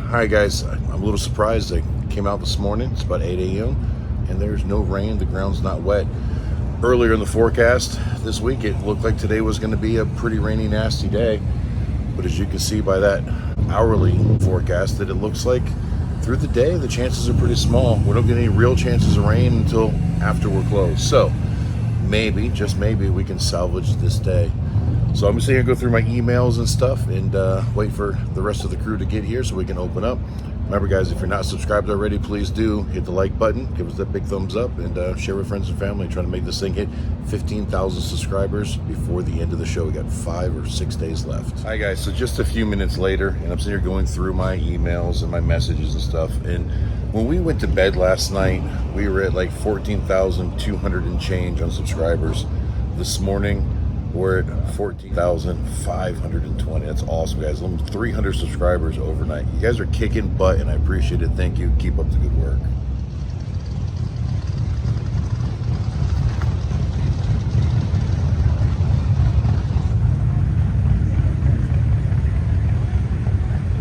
Alright guys, I'm a little surprised. I came out this morning, it's about 8 a.m. and there's no rain, the ground's not wet. Earlier in the forecast this week, it looked like today was going to be a pretty rainy, nasty day. But as you can see by that hourly forecast, that it looks like through the day, the chances are pretty small. We don't get any real chances of rain until after we're closed. So maybe, just maybe, we can salvage this day. So I'm just going to go through my emails and stuff and wait for the rest of the crew to get here so we can open up. Remember guys, if you're not subscribed already, please do hit the like button, give us that big thumbs up, and share with friends and family. Trying to make this thing hit 15,000 subscribers before the end of the show. We got 5 or 6 days left. Hi guys, so just a few minutes later, and I'm sitting here going through my emails and my messages and stuff. And when we went to bed last night, we were at like 14,200 and change on subscribers. This morning, we're at 14,520. That's awesome, guys. Almost 300 subscribers overnight. You guys are kicking butt, and I appreciate it. Thank you. Keep up the good work.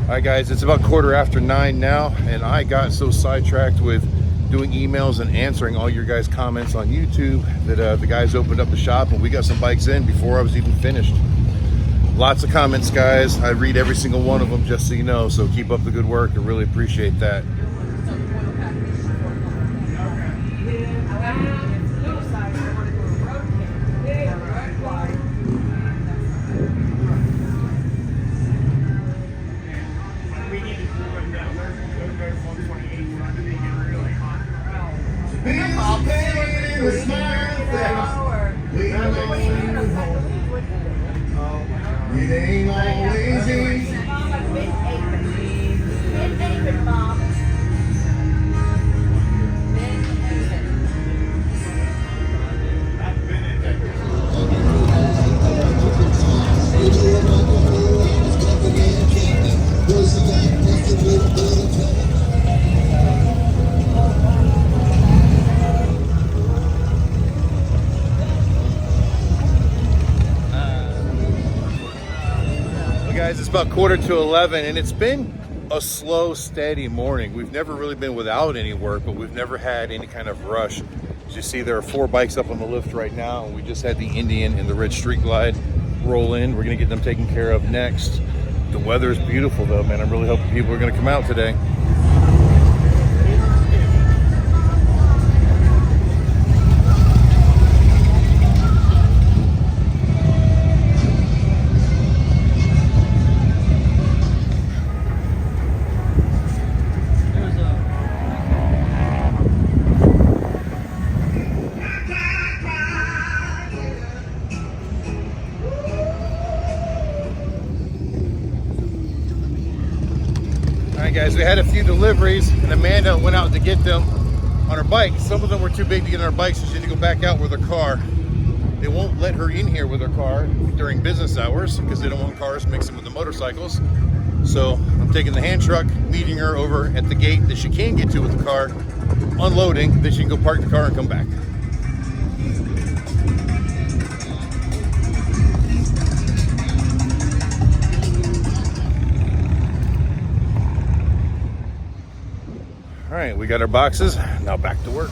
All right, guys. It's about 9:15 now, and I got so sidetracked with doing emails and answering all your guys' comments on YouTube that the guys opened up the shop and we got some bikes in before I was even finished. Lots of comments, guys. I read every single one of them, just so you know, so keep up the good work. I really appreciate that. It ain't always easy. Guys, it's about 11:15 and it's been a slow, steady morning. We've never really been without any work, but we've never had any kind of rush. As you see, there are 4 bikes up on the lift right now, and we just had the Indian and the Red Street Glide roll in. We're gonna get them taken care of next. The weather is beautiful though, man. I'm really hoping people are gonna come out today. Guys, we had a few deliveries and Amanda went out to get them on her bike. Some of them were too big to get on her bike, so she had to go back out with her car. They won't let her in here with her car during business hours because they don't want cars mixing with the motorcycles. So I'm taking the hand truck, meeting her over at the gate that she can get to with the car, unloading, then she can go park the car and come back. All right, we got our boxes, now back to work.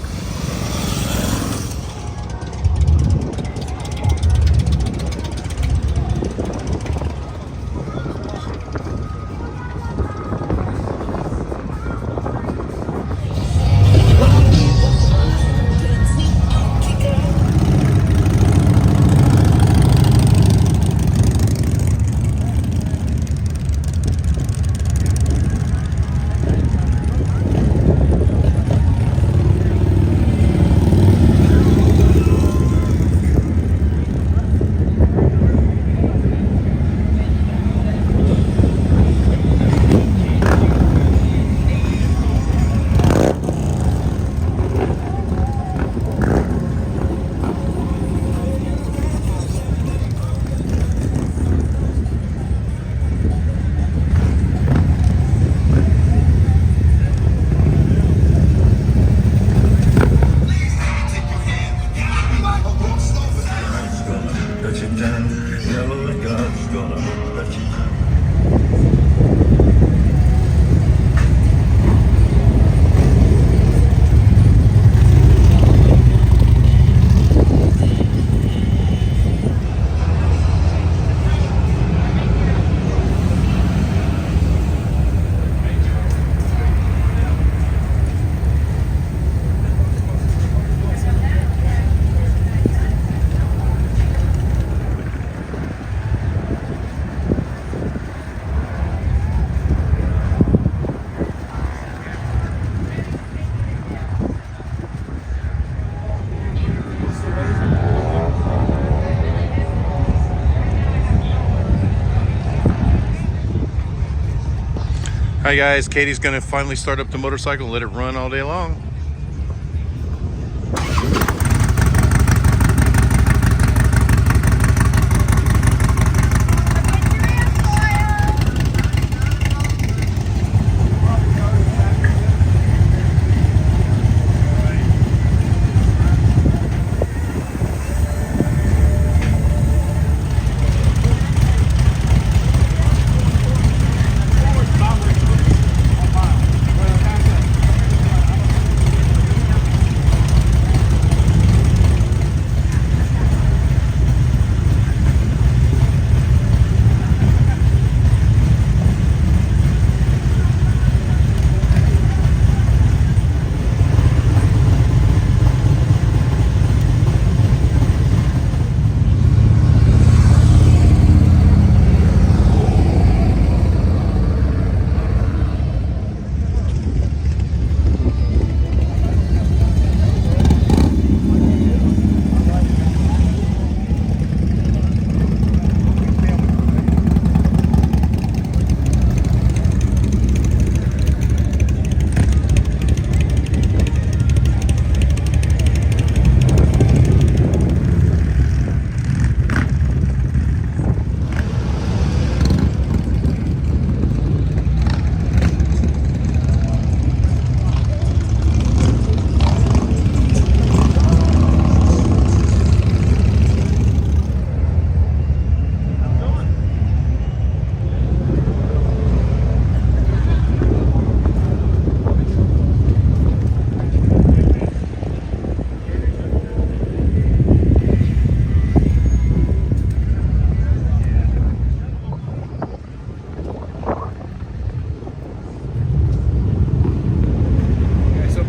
Hi guys, Katie's gonna finally start up the motorcycle and let it run all day long.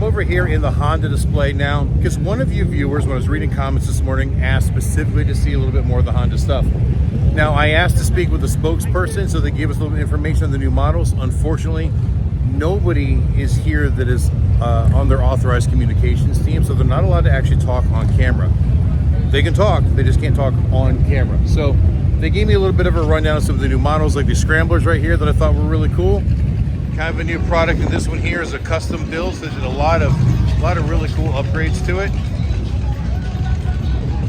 Over here in the Honda display now, because one of you viewers, when I was reading comments this morning, asked specifically to see a little bit more of the Honda stuff. Now, I asked to speak with the spokesperson so they gave us a little information on the new models. Unfortunately, nobody is here that is on their authorized communications team, so they're not allowed to actually talk on camera. They can talk, they just can't talk on camera. So they gave me a little bit of a rundown of some of the new models, like the scramblers right here that I thought were really cool. Kind of a new product, and this one here is a custom build, so there's a lot of really cool upgrades to it.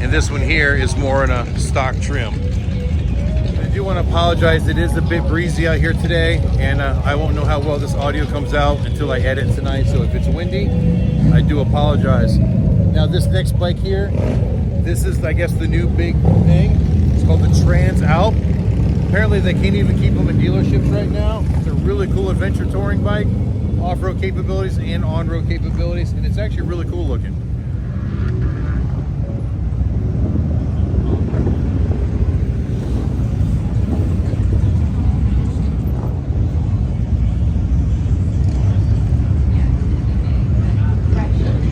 And this one here is more in a stock trim. I do want to apologize, it is a bit breezy out here today, and I won't know how well this audio comes out until I edit tonight, so if it's windy, I do apologize. Now this next bike here, this is, I guess, the new big thing. It's called the Trans Alp. Apparently they can't even keep them in dealerships right now. It's a really cool adventure touring bike, off-road capabilities and on-road capabilities, and it's actually really cool looking.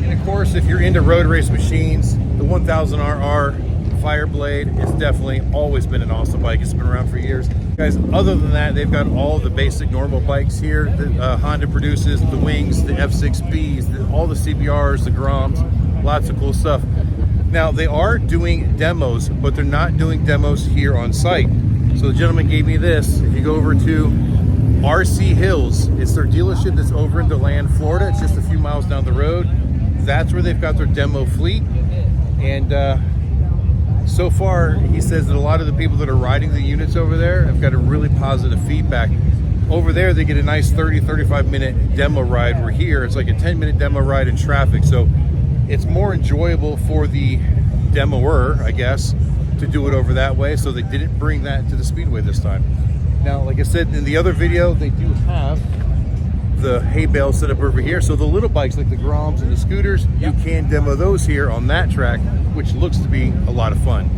And of course, if you're into road race machines, the 1000RR Fireblade has definitely always been an awesome bike. It's been around for years. Guys, other than that, they've got all the basic normal bikes here that Honda produces, the Wings, the F6Bs, all the CBRs, the Groms, lots of cool stuff. Now, they are doing demos, but they're not doing demos here on site. So the gentleman gave me this. If you go over to RC Hills, it's their dealership that's over in DeLand, Florida. It's just a few miles down the road. That's where they've got their demo fleet. And so far, he says that a lot of the people that are riding the units over there have got a really positive feedback. Over there, they get a nice 30-35 minute demo ride, where here it's like a 10-minute demo ride in traffic. So it's more enjoyable for the demoer, I guess, to do it over that way. So they didn't bring that to the Speedway this time. Now, like I said in the other video, they do have the hay bale set up over here. So the little bikes like the Groms and the scooters, you can demo those here on that track, which looks to be a lot of fun.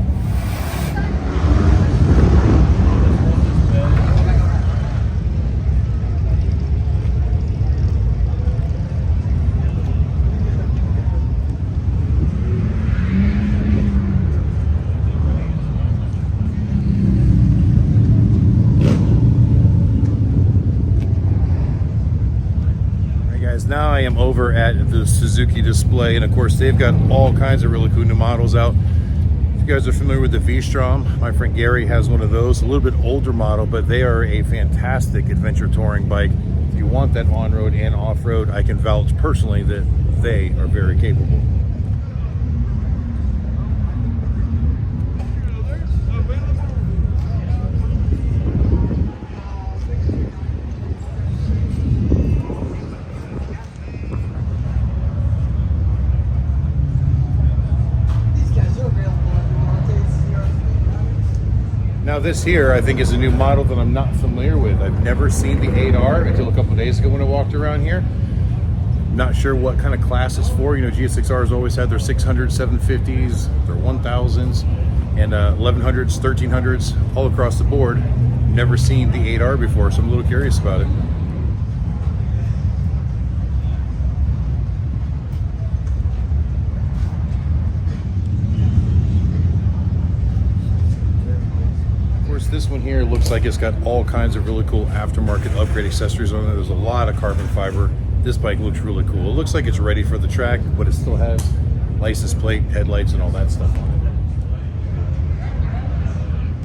Now I am over at the Suzuki display, and of course they've got all kinds of really cool new models out. If you guys are familiar with the V-Strom, my friend Gary has one of those, a little bit older model, but they are a fantastic adventure touring bike. you want that on-road and off-road, I can vouch personally that they are very capable. Now this here, I think, is a new model that I'm not familiar with. I've never seen the 8R until a couple of days ago when I walked around here. Not sure what kind of class it's for. You know, GS6Rs always had their 600s, 750s, their 1000s, and 1100s, 1300s, all across the board. Never seen the 8R before, so I'm a little curious about it. This one here looks like it's got all kinds of really cool aftermarket upgrade accessories on it. There's a lot of carbon fiber. This bike looks really cool. It looks like it's ready for the track, but it still has license plate, headlights, and all that stuff on it.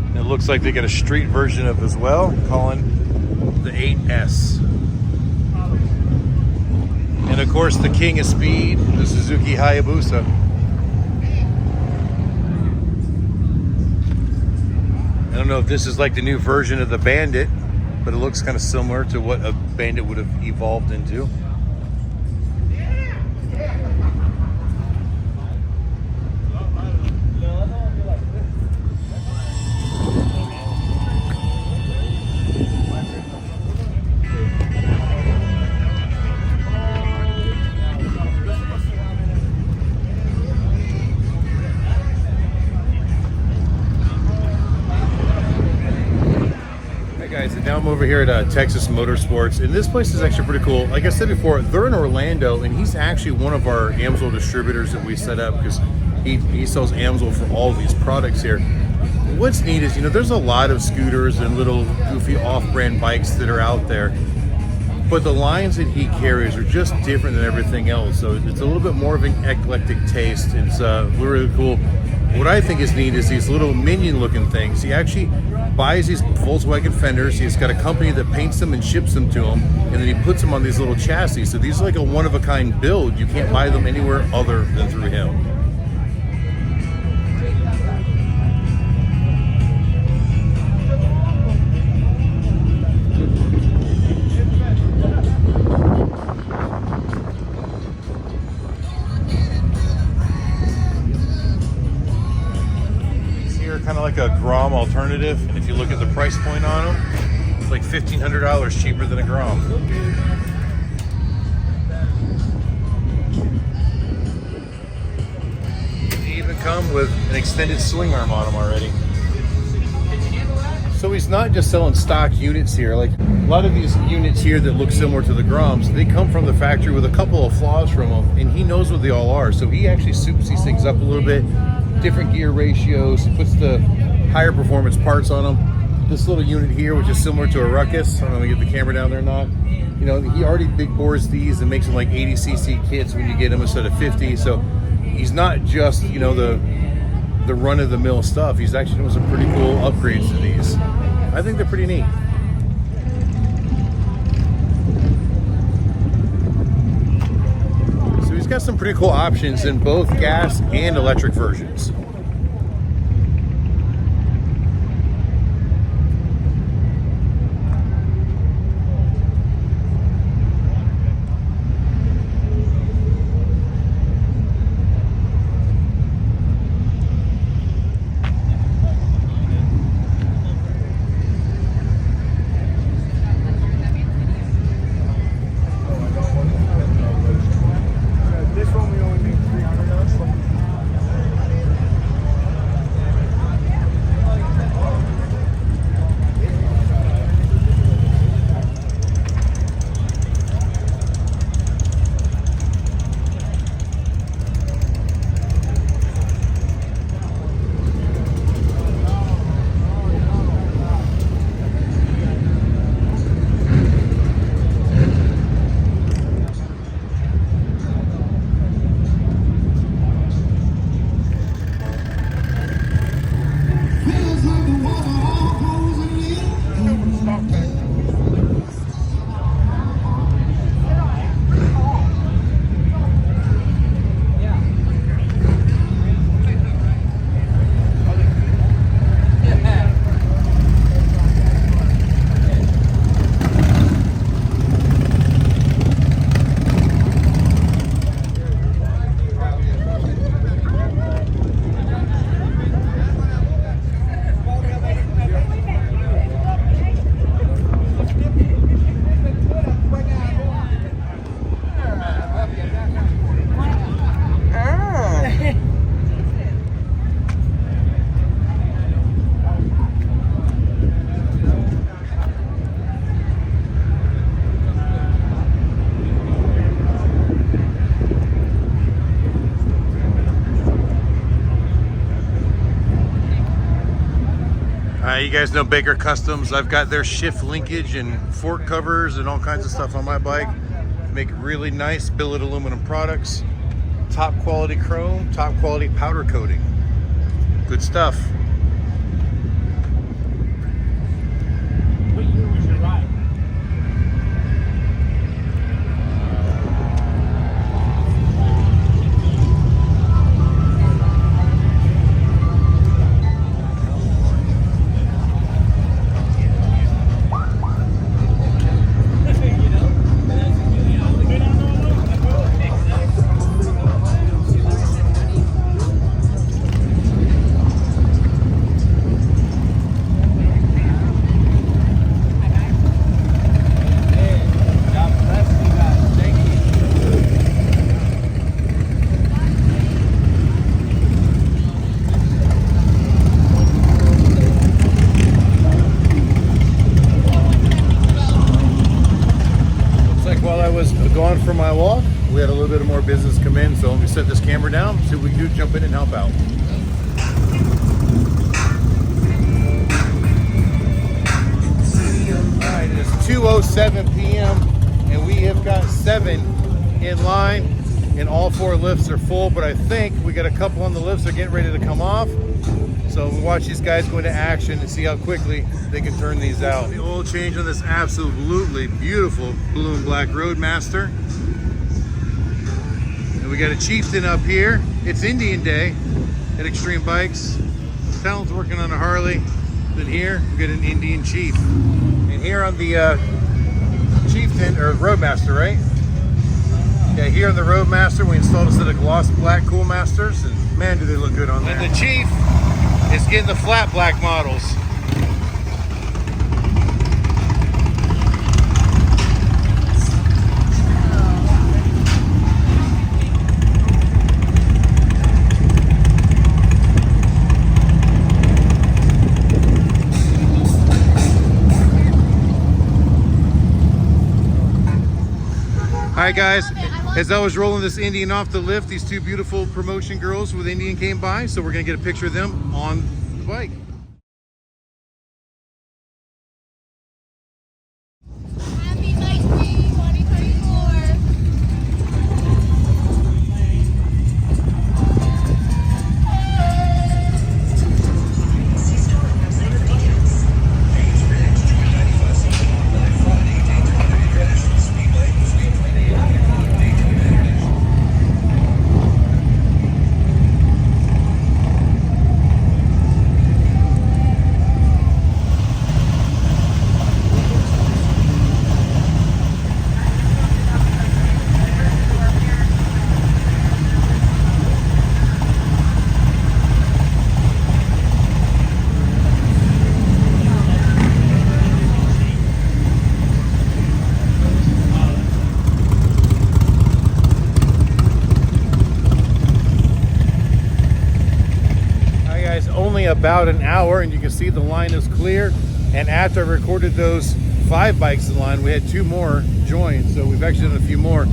And it looks like they got a street version of it as well, calling the 8S. And of course, the king of speed, the Suzuki Hayabusa. I don't know if this is like the new version of the Bandit, but it looks kind of similar to what a Bandit would have evolved into. Guys, and now I'm over here at Texas Motorsports, and this place is actually pretty cool. Like I said before, they're in Orlando, and he's actually one of our Amsoil distributors that we set up because he sells Amsoil for all these products here. What's neat is, you know, there's a lot of scooters and little goofy off-brand bikes that are out there, but the lines that he carries are just different than everything else. So it's a little bit more of an eclectic taste. It's really cool. What I think is neat is these little minion-looking things. He actually buys these Volkswagen fenders. He's got a company that paints them and ships them to him, and then he puts them on these little chassis. So these are like a one-of-a-kind build. You can't buy them anywhere other than through him. Kind of like a Grom alternative, and if you look at the price point on them, it's like $1,500 cheaper than a Grom. They even come with an extended swing arm on them already. So he's not just selling stock units here. Like a lot of these units here that look similar to the Groms, they come from the factory with a couple of flaws from them, and he knows what they all are. So he actually soups these things up a little bit. Different gear ratios. He puts the higher performance parts on them. This little unit here, which is similar to a Ruckus, I don't know if we get the camera down there or not. You know, he already big bores these and makes them like 80cc kits when you get them instead of 50. So he's not just, you know, the run of the mill stuff. He's actually doing some pretty cool upgrades to these. I think they're pretty neat. He's got some pretty cool options in both gas and electric versions. guys know Baker Customs. I've got their shift linkage and fork covers and all kinds of stuff on my bike. Make really nice billet aluminum products. Top quality chrome, top quality powder coating. Good stuff. What year was your ride? Gone for my walk. We had a little bit more business come in, so let me set this camera down, see what we can do, jump in and help out. Alright, it is 2:07 p.m. and we have got 7 in line and all 4 lifts are full, but I think we got a couple on the lifts that are getting ready to come off. So we watch these guys go into action and see how quickly they can turn these out. The oil change on this absolutely beautiful blue and black Roadmaster. And we got a Chieftain up here. It's Indian Day at Extreme Bikes. Talons working on a Harley. Then here we got an Indian Chief. And here on the Chieftain, or Roadmaster, right? Yeah, here on the Roadmaster we installed a set of gloss black Cool Masters, and man, do they look good on there. And the Chief is getting the flat black models. All right, guys, as I was rolling this Indian off the lift, these 2 beautiful promotion girls with Indian came by, so we're gonna get a picture of them on the bike. Happy Bike Week 2024. About an hour, and you can see the line is clear. And after I recorded those 5 bikes in line, we had 2 more join, so we've actually done a few more.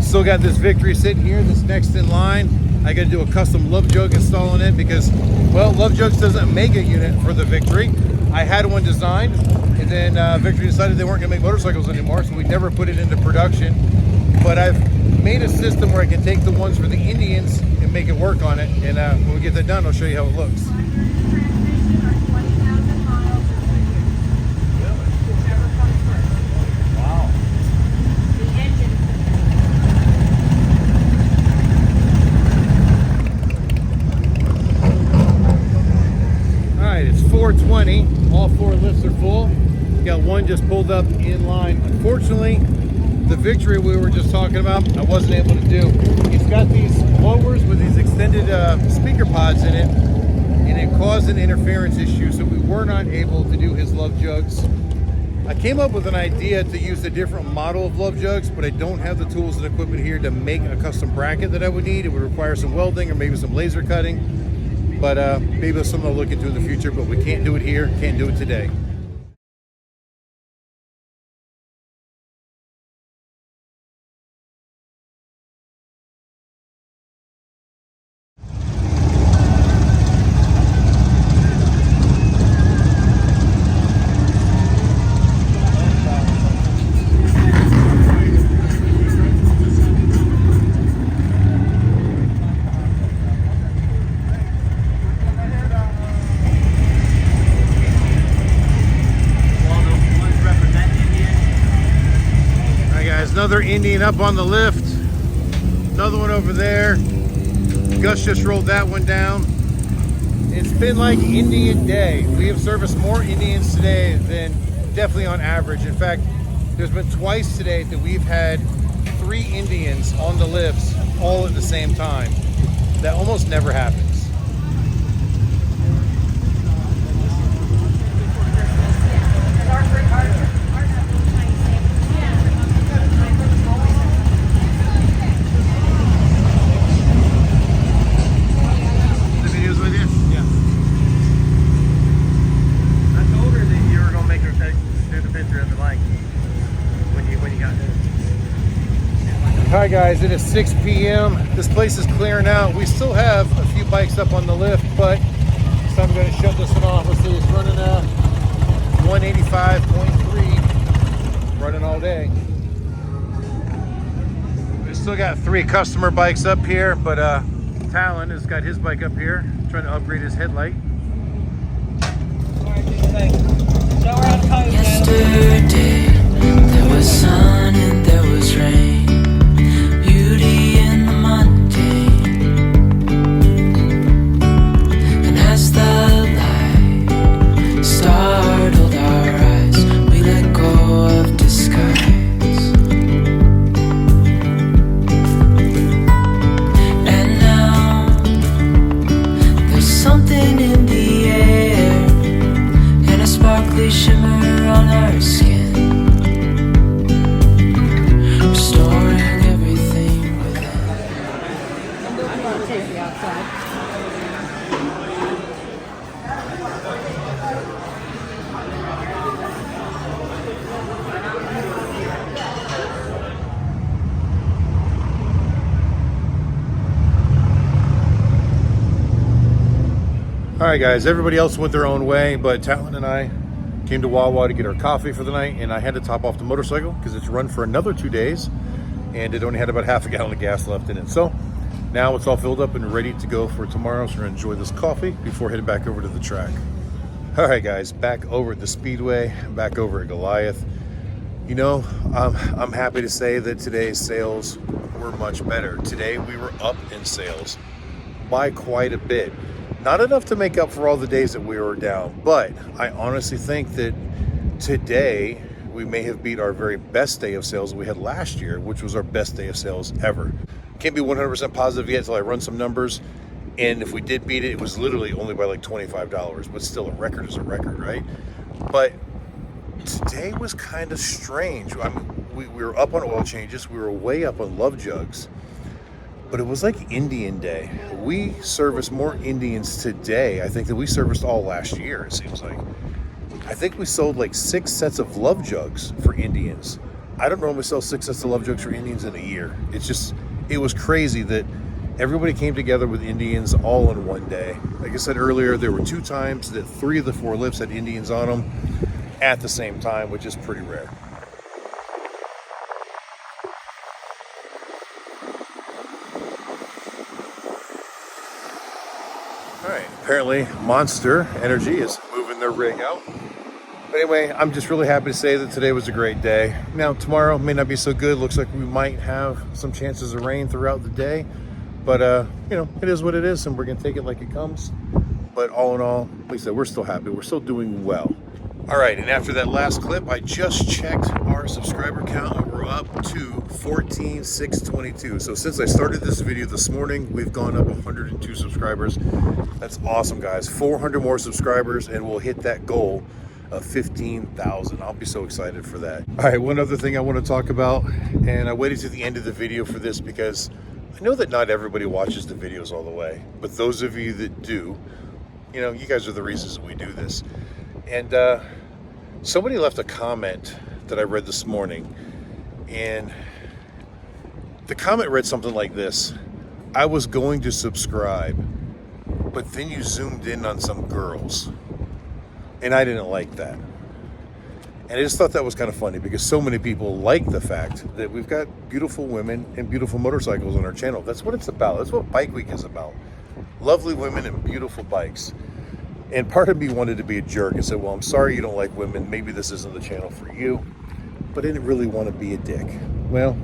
Still got this Victory sitting here, this next in line. I got to do a custom Love Jug install on it because, well, Love Jugs doesn't make a unit for the Victory. I had one designed, and then Victory decided they weren't going to make motorcycles anymore, so we never put it into production. But I've made a system where I can take the ones for the Indians and make it work on it, and when we get that done, I'll show you how it looks. It's 4:20. All 4 lifts are full. Got one just pulled up in line. Unfortunately, the Victory we were just talking about, I wasn't able to do. It's got these blowers with these extended speaker pods in it, and it caused an interference issue, so we were not able to do his Love Jugs. I came up with an idea to use a different model of Love Jugs, but I don't have the tools and equipment here to make a custom bracket that I would need. It would require some welding or maybe some laser cutting. But maybe that's something I'll look into in the future, but we can't do it here, can't do it today. Guys, another Indian up on the lift. Another one over there. Gus just rolled that one down. It's been like Indian day. We have serviced more Indians today than definitely on average. In fact, there's been twice today that we've had 3 Indians on the lifts all at the same time. That almost never happens. Hi guys, it is 6 p.m. This place is clearing out. We still have a few bikes up on the lift, but this time I'm going to shut this one off. Let's see, it's running 185.3, running all day. We still got 3 customer bikes up here, but Talon has got his bike up here, trying to upgrade his headlight. Yesterday, there was sun and there was rain. Beauty in the mundane. And as the light startled our eyes, we let go of disguise. And now there's something in the air and a sparkly shimmer on our skin. All right, guys, everybody else went their own way, but Talon and I came to Wawa to get our coffee for the night, and I had to top off the motorcycle because it's run for another 2 days, and it only had about half a gallon of gas left in it. So now it's all filled up and ready to go for tomorrow, so we're gonna enjoy this coffee before heading back over to the track. All right, guys, back over at the Speedway, back over at Goliath. You know, I'm happy to say that today's sales were much better. Today we were up in sales by quite a bit. Not enough to make up for all the days that we were down, but I honestly think that today we may have beat our very best day of sales that we had last year, which was our best day of sales ever. Can't be 100% positive yet until I run some numbers, and if we did beat it, it was literally only by like $25, but still a record is a record, right? But today was kind of strange. I mean, we were up on oil changes, we were way up on Love Jugs, but it was like Indian Day. We serviced more Indians today, I think, than we serviced all last year, it seems like. I think we sold like 6 sets of Love Jugs for Indians. I don't normally sell 6 sets of Love Jugs for Indians in a year. It was crazy that everybody came together with Indians all in one day. Like I said earlier, there were 2 times that 3 of the 4 lifts had Indians on them at the same time, which is pretty rare. All right, apparently Monster Energy is moving their rig out. But anyway, I'm just really happy to say that today was a great day. Now, tomorrow may not be so good. Looks like we might have some chances of rain throughout the day. But, you know, it is what it is, and we're going to take it like it comes. But all in all, like I said, we're still happy. We're still doing well. All right, and after that last clip, I just checked our subscriber count, and we're up to 14,622. So since I started this video this morning, we've gone up 102 subscribers. That's awesome, guys. 400 more subscribers, and we'll hit that goal of 15,000. I'll be so excited for that. All right, one other thing I want to talk about, and I waited to the end of the video for this because I know that not everybody watches the videos all the way, but those of you that do, you know, you guys are the reasons that we do this. And somebody left a comment that I read this morning, and the comment read something like this: I was going to subscribe, but then you zoomed in on some girls, and I didn't like that. And I just thought that was kind of funny because so many people like the fact that we've got beautiful women and beautiful motorcycles on our channel. That's what it's about. That's what Bike Week is about. Lovely women and beautiful bikes. And part of me wanted to be a jerk and said, well, I'm sorry you don't like women. Maybe this isn't the channel for you. But I didn't really want to be a dick. well,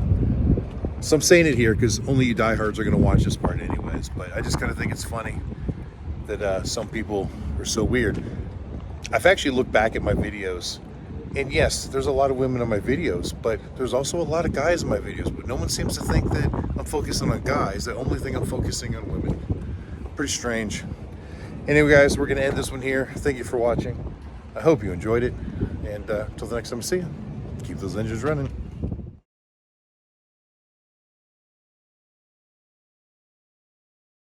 so I'm saying it here because only you diehards are going to watch this part anyways, but I just kind of think it's funny that some people are so weird. I've actually looked back at my videos, and yes, there's a lot of women on my videos, but there's also a lot of guys in my videos, but no one seems to think that I'm focusing on guys. The only thing I'm focusing on women. Pretty strange. Anyway, guys, we're going to end this one here. Thank you for watching. I hope you enjoyed it, and until the next time I see you, keep those engines running.